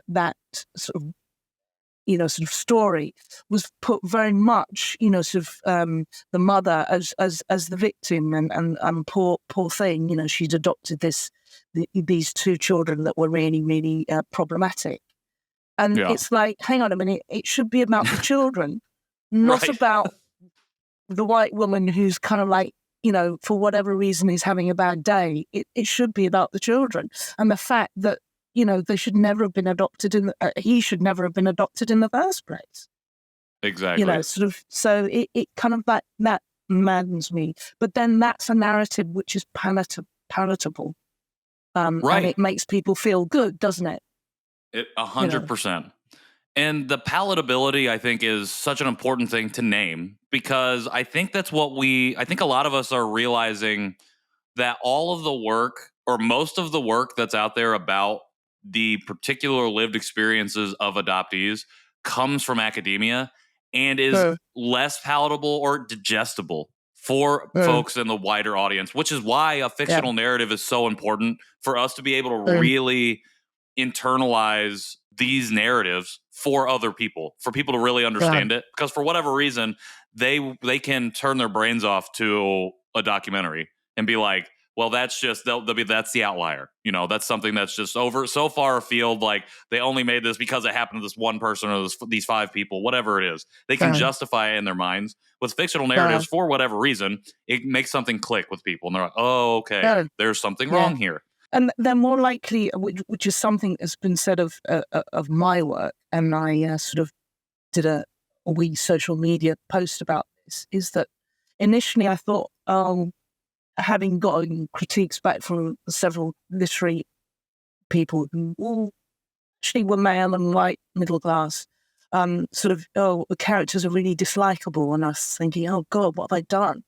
sort of, sort of story was put very much, the mother as the victim, and poor thing, she'd adopted these 2 children that were really, really problematic. And it's like, hang on a minute, it should be about the children, not about the white woman who's kind of like, for whatever reason is having a bad day. It should be about the children, and the fact that, they should never have been adopted he should never have been adopted in the first place. Exactly. Sort of, so it kind of that maddens me. But then that's a narrative which is palatable. And it makes people feel good, doesn't it? 100%. And the palatability, I think, is such an important thing to name, because I think that's I think a lot of us are realizing that all of the work, or most of the work that's out there about the particular lived experiences of adoptees, comes from academia and is less palatable or digestible for folks in the wider audience, which is why a fictional narrative is so important for us to be able to really internalize these narratives for other people, for people to really understand it. Because for whatever reason, they can turn their brains off to a documentary and be like, well, that's just, that's the outlier. That's something that's just so far afield. Like, they only made this because it happened to this one person or these 5 people, whatever it is. They can justify it in their minds. With fictional narratives, for whatever reason, it makes something click with people. And they're like, oh, okay, there's something wrong here. And they're more likely, which is something that's been said of my work, and I sort of did a wee social media post about this, is that initially I thought, having gotten critiques back from several literary people who all actually were male and white, middle class, sort of, oh, the characters are really dislikable. And I was thinking, oh God, what have I done?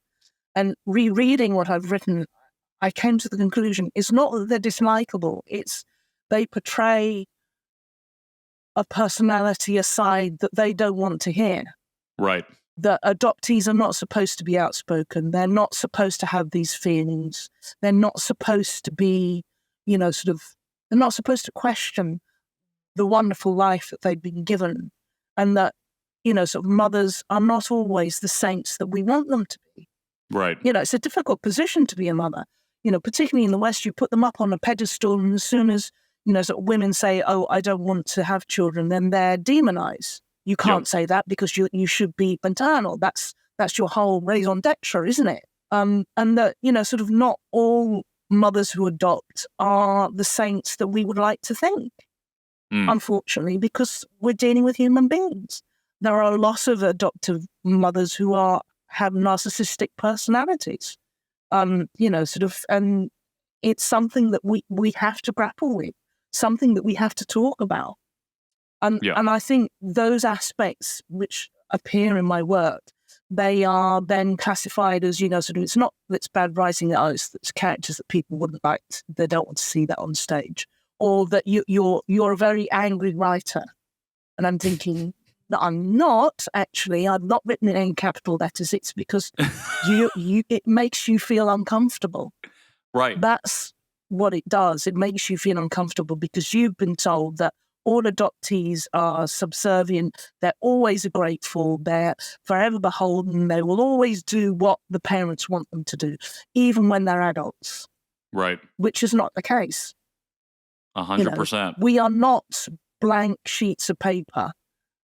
And rereading what I've written, I came to the conclusion it's not that they're dislikable, it's they portray a personality, a side that they don't want to hear. Right. The adoptees are not supposed to be outspoken. They're not supposed to have these feelings. They're not supposed to be, they're not supposed to question the wonderful life that they've been given. And that, sort of mothers are not always the saints that we want them to be. Right. It's a difficult position to be a mother. Particularly in the West, you put them up on a pedestal, and as soon as, sort of women say, oh, I don't want to have children, then they're demonized. You can't say that because you should be maternal. That's your whole raison d'etre, isn't it? And that, sort of not all mothers who adopt are the saints that we would like to think, unfortunately, because we're dealing with human beings. There are a lot of adoptive mothers who have narcissistic personalities, and it's something that we have to grapple with, something that we have to talk about. And I think those aspects which appear in my work, they are then classified as, it's not that it's bad writing, it's characters that people wouldn't like, they don't want to see that on stage, or that you're a very angry writer. And I'm thinking that I'm not, actually. I've not written it in capital letters. It's because it makes you feel uncomfortable. Right. That's what it does. It makes you feel uncomfortable because you've been told that all adoptees are subservient. They're always grateful. They're forever beholden. They will always do what the parents want them to do, even when they're adults. Right. Which is not the case. 100%. We are not blank sheets of paper,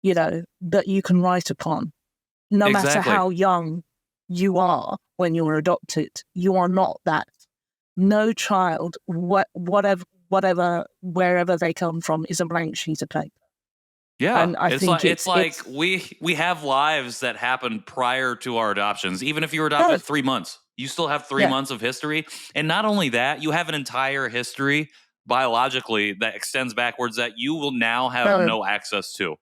that you can write upon. No matter how young you are when you're adopted, you are not that. No child, whatever, wherever they come from, is a blank sheet of paper. Yeah, and I think it's like we have lives that happen prior to our adoptions. Even if you were adopted 3 months, you still have 3 months of history. And not only that, you have an entire history biologically that extends backwards that you will now have no access to,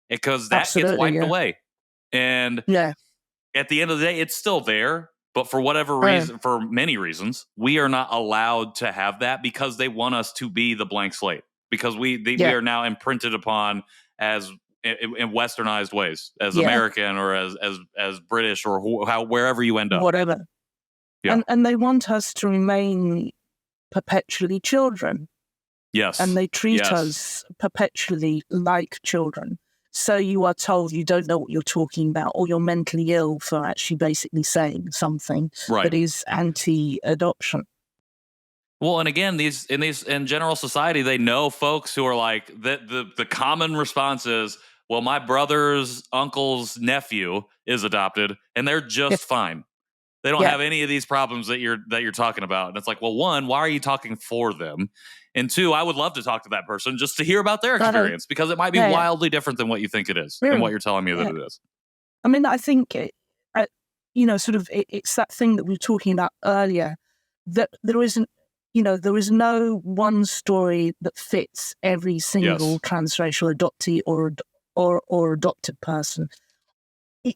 because that gets wiped away. And at the end of the day, it's still there. But for whatever reason, for many reasons, we are not allowed to have that because they want us to be the blank slate, because we are now imprinted upon as in westernized ways, as American or as British or wherever you end up. Whatever. Yeah. And they want us to remain perpetually children. Yes. And they treat us perpetually like children. So you are told you don't know what you're talking about, or you're mentally ill for actually basically saying something that is anti-adoption. Well, and again, in general society, they know folks who are like the common response is, well, my brother's uncle's nephew is adopted, and they're just fine. They don't have any of these problems that you're talking about. And it's like, well, one, why are you talking for them? And two, I would love to talk to that person just to hear about their experience, because it might be wildly different than what you think it is and what you're telling me that it is. I mean, I think, it's that thing that we were talking about earlier, that there is no one story that fits every single transracial adoptee or adopted person.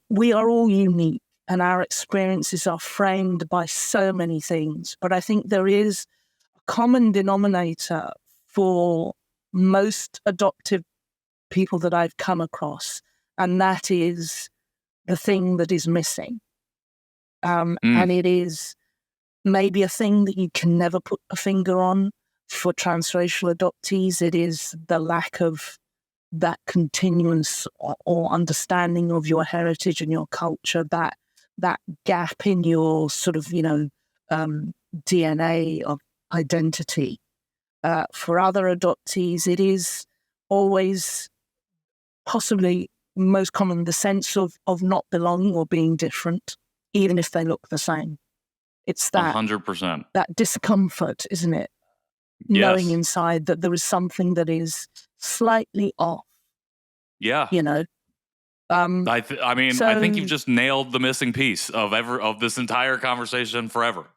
We are all unique, and our experiences are framed by so many things. But I think there is a common denominator for most adoptive people that I've come across, and that is the thing that is missing. And it is maybe a thing that you can never put a finger on for transracial adoptees. It is the lack of that continuance or understanding of your heritage and your culture, that gap in your sort of, DNA of identity. For other adoptees, it is always possibly most common the sense of not belonging or being different, even if they look the same. It's that 100%. that discomfort, isn't it? Knowing inside that there is something that is slightly off. Yeah. I think you've just nailed the missing piece of this entire conversation forever.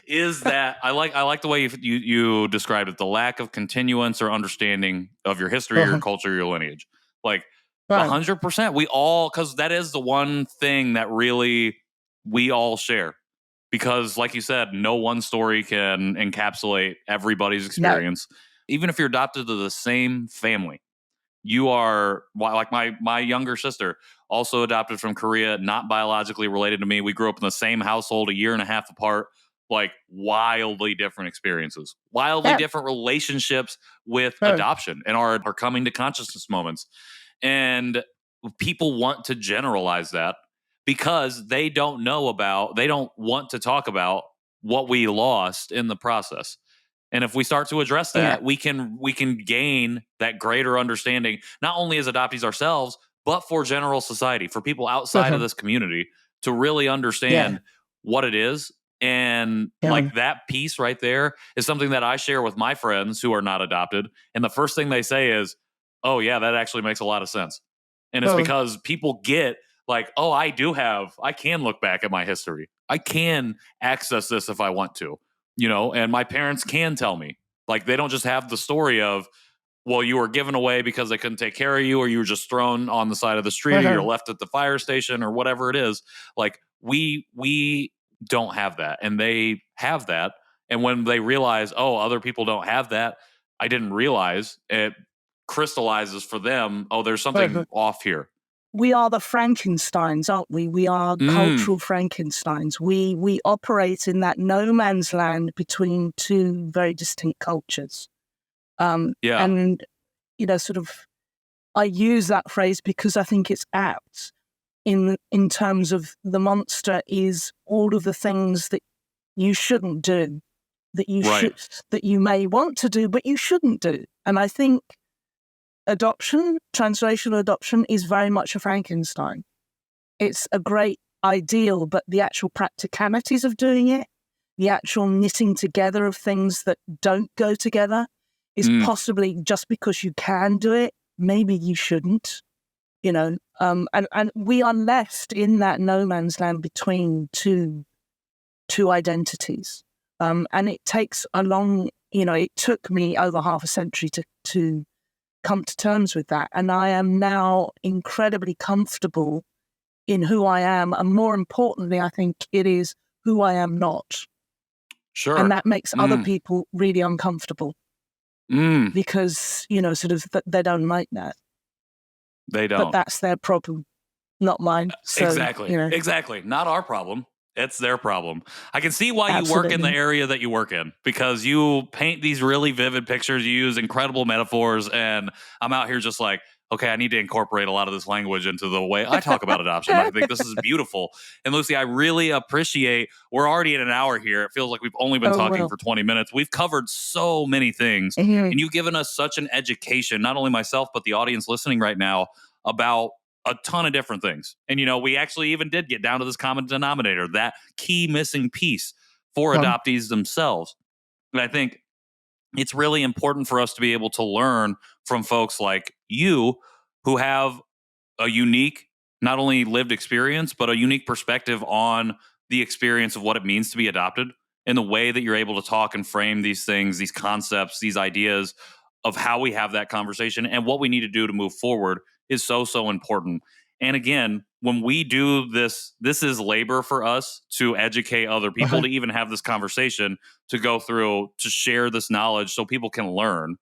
Is that I like the way you described it, the lack of continuance or understanding of your history, your culture, your lineage. Like, Right. 100%. We all, because that is the one thing that really we all share. Because, like you said, no one story can encapsulate everybody's No. experience. Even if you're adopted to the same family, you are like my younger sister, also adopted from Korea, not biologically related to me. We grew up in the same household, a year and a half apart, like wildly different experiences, wildly Yeah. different relationships with Oh. adoption and our coming to consciousness moments. And people want to generalize that because they don't want to talk about what we lost in the process. And if we start to address Yeah. that, we can gain that greater understanding, not only as adoptees ourselves, but for general society, for people outside of this community to really Yeah. understand what it is. And Yeah. like that piece right there is something that I share with my friends who are not adopted. And the first thing they say is, "Oh yeah, that actually makes a lot of sense." And it's Oh. because people get like, "Oh, I can look back at my history. I can access this if I want to." And my parents can tell me. Like, they don't just have the story of, well, you were given away because they couldn't take care of you, or you were just thrown on the side of the street, or you're left at the fire station, or whatever it is. Like, we don't have that, and they have that. And when they realize, oh, other people don't have that, I didn't realize, it crystallizes for them, oh, there's something off here. We are the Frankensteins, aren't we? We are cultural Frankensteins. We operate in that no man's land between two very distinct cultures. Yeah. And, sort of, I use that phrase because I think it's apt in terms of the monster is all of the things that you shouldn't do, that you Right. that you may want to do, but you shouldn't do. And I think adoption, transracial adoption, is very much a Frankenstein. It's a great ideal, but the actual practicalities of doing it, the actual knitting together of things that don't go together, is possibly just because you can do it, maybe you shouldn't, and we are left in that no man's land between two identities. And it takes it took me over half a century to come to terms with that. And I am now incredibly comfortable in who I am. And more importantly, I think it is who I am not. Sure. And that makes other people really uncomfortable because, they don't like that. They don't. But that's their problem, not mine. So, Exactly. Exactly. Not our problem. It's their problem. I can see why you work in the Absolutely. area that you work in, because you paint these really vivid pictures. You use incredible metaphors. And I'm out here just like, okay, I need to incorporate a lot of this language into the way I talk about adoption. I think this is beautiful. And Lucy, I really appreciate, we're already in an hour here. It feels like we've only been talking for 20 minutes. We've covered so many things. And you've given us such an education, not only myself, but the audience listening right now, about a ton of different things. And, we actually even did get down to this common denominator, that key missing piece for adoptees themselves. And I think it's really important for us to be able to learn from folks like you, who have a unique, not only lived experience, but a unique perspective on the experience of what it means to be adopted, and the way that you're able to talk and frame these things, these concepts, these ideas of how we have that conversation and what we need to do to move forward is so, so important. And again, when we do this is labor for us to educate other people, to even have this conversation, to go through, to share this knowledge so people can learn.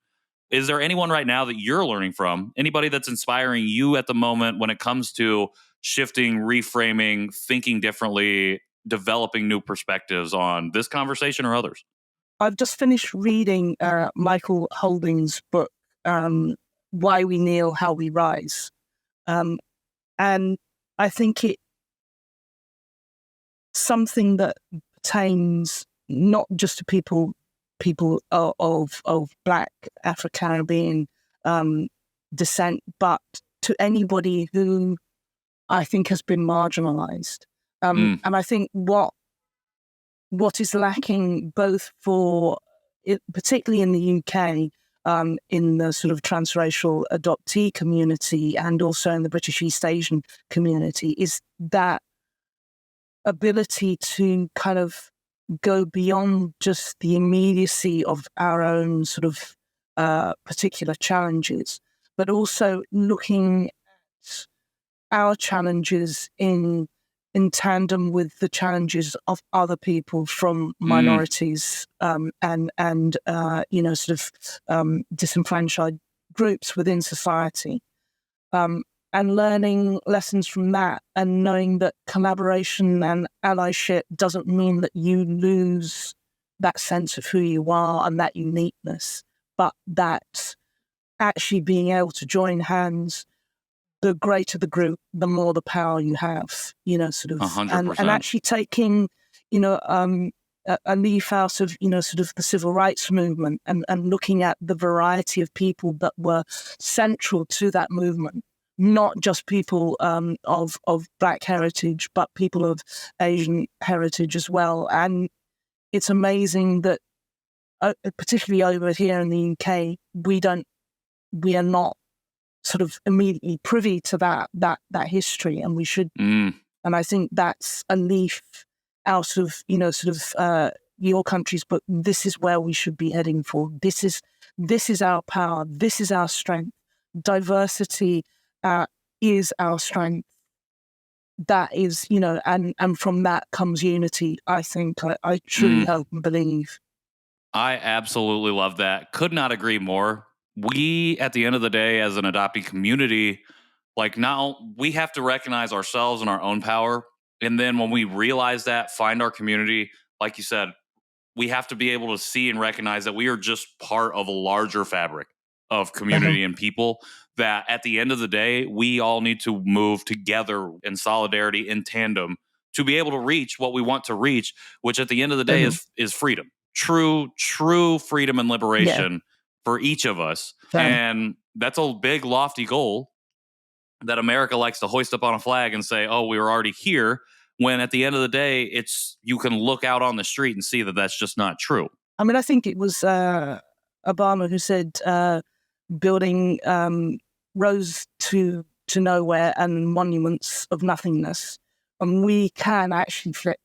Is there anyone right now that you're learning from? Anybody that's inspiring you at the moment when it comes to shifting, reframing, thinking differently, developing new perspectives on this conversation or others? I've just finished reading Michael Holding's book, Why We Kneel, How We Rise. And I think it's something that pertains not just to people of Black, Afro-Caribbean descent, but to anybody who I think has been marginalized. And I think what is lacking both particularly in the UK, in the sort of transracial adoptee community and also in the British East Asian community, is that ability to kind of go beyond just the immediacy of our own sort of particular challenges, but also looking our challenges in tandem with the challenges of other people from minorities and disenfranchised groups within society, and learning lessons from that, and knowing that collaboration and allyship doesn't mean that you lose that sense of who you are and that uniqueness, but that actually being able to join hands, the greater the group, the more the power you have, 100%. and actually taking, a leaf out of, the civil rights movement and looking at the variety of people that were central to that movement, not just people of Black heritage, but people of Asian heritage as well. And it's amazing that, particularly over here in the UK, we are not sort of immediately privy to that history, and we should. And I think that's a leaf out of your country's book. This is where we should be heading for. This is our power. This is our strength. Diversity is our strength. That is, and from that comes unity. I think I truly hope and believe. I absolutely love that. Could not agree more. We, at the end of the day, as an adoptee community, now we have to recognize ourselves and our own power. And then when we realize that, find our community, like you said, we have to be able to see and recognize that we are just part of a larger fabric of community and people, that at the end of the day, we all need to move together in solidarity, in tandem, to be able to reach what we want to reach, which at the end of the day is freedom. True freedom and liberation for each of us. And that's a big, lofty goal that America likes to hoist up on a flag and say, oh, we were already here, when at the end of the day, you can look out on the street and see that that's just not true. I mean, I think it was Obama who said building roads to nowhere and monuments of nothingness. And we can actually flip.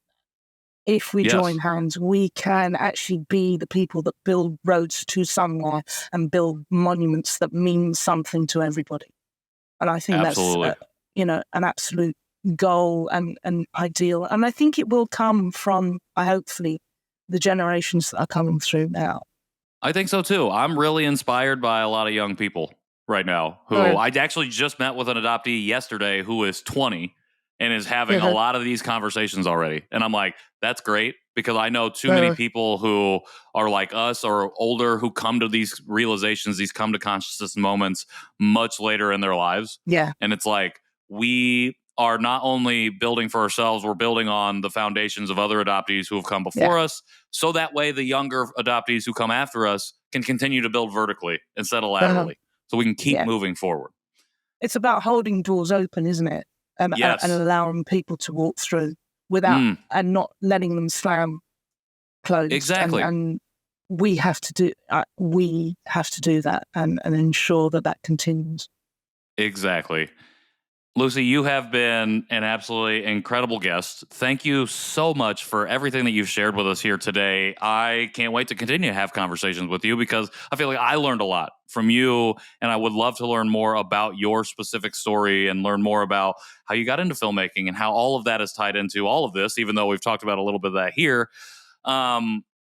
If we join hands, we can actually be the people that build roads to somewhere and build monuments that mean something to everybody. And I think that's, an absolute goal and ideal. And I think it will come from, hopefully, the generations that are coming through now. I think so too. I'm really inspired by a lot of young people right now who I actually just met with an adoptee yesterday who is 20 and is having a lot of these conversations already. And I'm like, that's great, because I know too many people who are like us or older who come to these realizations, these come to consciousness moments much later in their lives. Yeah. And it's like, we are not only building for ourselves, we're building on the foundations of other adoptees who have come before us. So that way the younger adoptees who come after us can continue to build vertically instead of laterally. So we can keep moving forward. It's about holding doors open, isn't it? And allowing people to walk through without and not letting them slam closed. Exactly. And we have to do that and ensure that continues. Exactly. Lucy, you have been an absolutely incredible guest. Thank you so much for everything that you've shared with us here today. I can't wait to continue to have conversations with you, because I feel like I learned a lot from you, and I would love to learn more about your specific story and learn more about how you got into filmmaking and how all of that is tied into all of this, even though we've talked about a little bit of that here.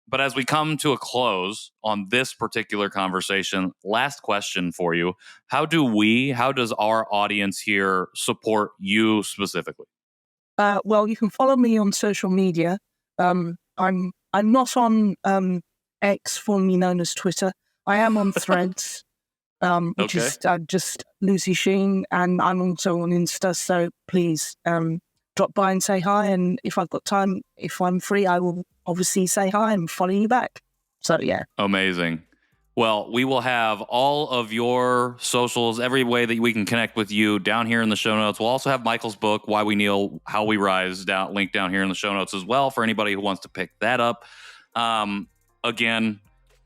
But as we come to a close on this particular conversation, last question for you. How does our audience here support you specifically? Well, you can follow me on social media. I'm not on X, formerly known as Twitter. I am on Threads, which is just Lucy Sheen, and I'm also on Insta. So please drop by and say hi. And if I've got time, if I'm free, I will obviously say hi and follow you back. So yeah. Amazing. Well, we will have all of your socials, every way that we can connect with you, down here in the show notes. We'll also have Michael's book, Why We Kneel, How We Rise, linked down here in the show notes as well, for anybody who wants to pick that up. Again,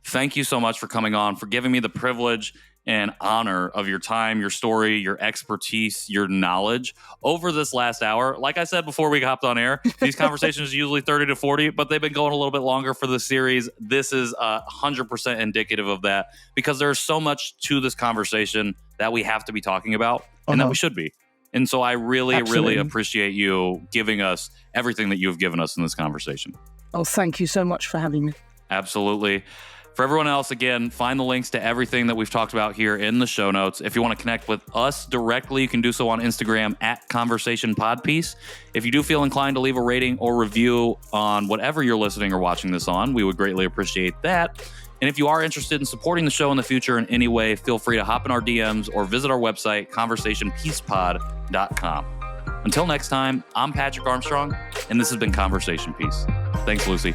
thank you so much for coming on, for giving me the privilege and honor of your time, your story, your expertise, your knowledge over this last hour. Like I said before we hopped on air, these conversations are usually 30 to 40, but they've been going a little bit longer for the series. This is 100% indicative of that, because there's so much to this conversation that we have to be talking about and that we should be. And so I really appreciate you giving us everything that you've given us in this conversation. Oh, thank you so much for having me. Absolutely. For everyone else, again, find the links to everything that we've talked about here in the show notes. If you want to connect with us directly, you can do so on Instagram at Conversation Podpiece. If you do feel inclined to leave a rating or review on whatever you're listening or watching this on, we would greatly appreciate that. And if you are interested in supporting the show in the future in any way, feel free to hop in our DMs or visit our website, conversationpiecePod.com. Until next time, I'm Patrick Armstrong, and this has been Conversation Piece. Thanks, Lucy.